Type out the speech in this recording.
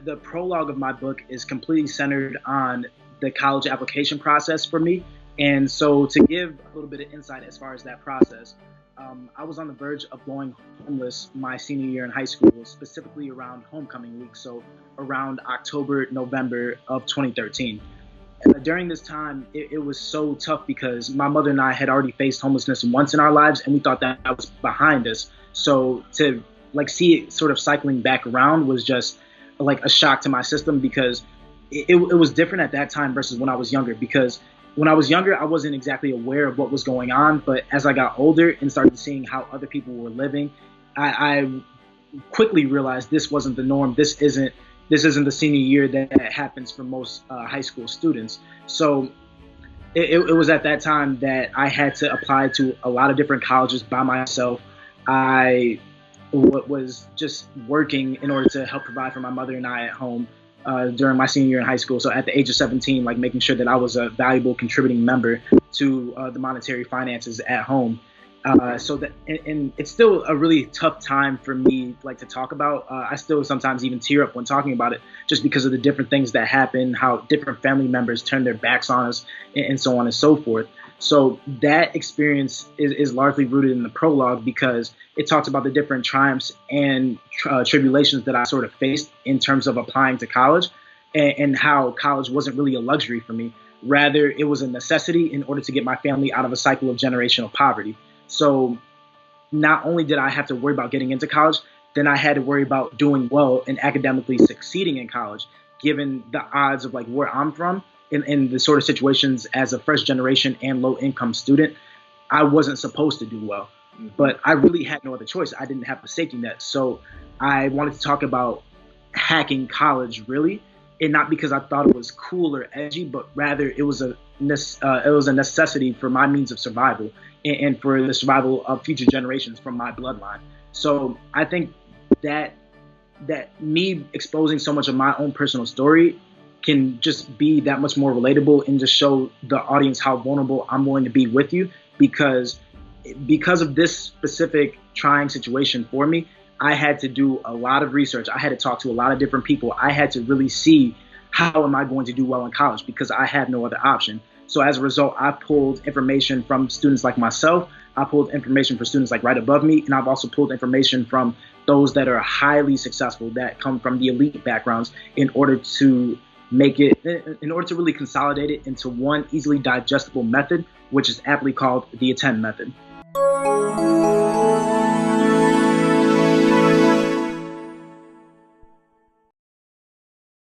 the prologue of my book is completely centered on the college application process for me. And so to give a little bit of insight as far as that process, I was on the verge of going homeless my senior year in high school, specifically around homecoming week, so around October, November of 2013. During this time, it was so tough because my mother and I had already faced homelessness once in our lives, and we thought that was behind us. So to see it sort of cycling back around was just like a shock to my system, because it was different at that time versus when I was younger. Because when I was younger, I wasn't exactly aware of what was going on, but as I got older and started seeing how other people were living, I quickly realized this wasn't the norm. This isn't the senior year that happens for most high school students. So it was at that time that I had to apply to a lot of different colleges by myself. I was just working in order to help provide for my mother and I at home during my senior year in high school. So at the age of 17, making sure that I was a valuable contributing member to the monetary finances at home. So that, and it's still a really tough time for me, to talk about. I still sometimes even tear up when talking about it, just because of the different things that happen, how different family members turn their backs on us, and so on and so forth. So that experience is largely rooted in the prologue, because it talks about the different triumphs and tribulations that I sort of faced in terms of applying to college, and how college wasn't really a luxury for me. Rather, it was a necessity in order to get my family out of a cycle of generational poverty. So not only did I have to worry about getting into college, then I had to worry about doing well and academically succeeding in college, given the odds of where I'm from and the sort of situations as a first generation and low income student. I wasn't supposed to do well, but I really had no other choice. I didn't have a safety net. So I wanted to talk about hacking college, really, and not because I thought it was cool or edgy, but rather it was a necessity for my means of survival and for the survival of future generations from my bloodline. So I think that me exposing so much of my own personal story can just be that much more relatable and just show the audience how vulnerable I'm willing to be with you, because of this specific trying situation for me, I had to do a lot of research. I had to talk to a lot of different people. I had to really see, how am I going to do well in college, because I had no other option. So as a result, I pulled information from students like myself. I pulled information for students right above me, and I've also pulled information from those that are highly successful, that come from the elite backgrounds, in order to really consolidate it into one easily digestible method, which is aptly called the A.T.T.E.N.D method.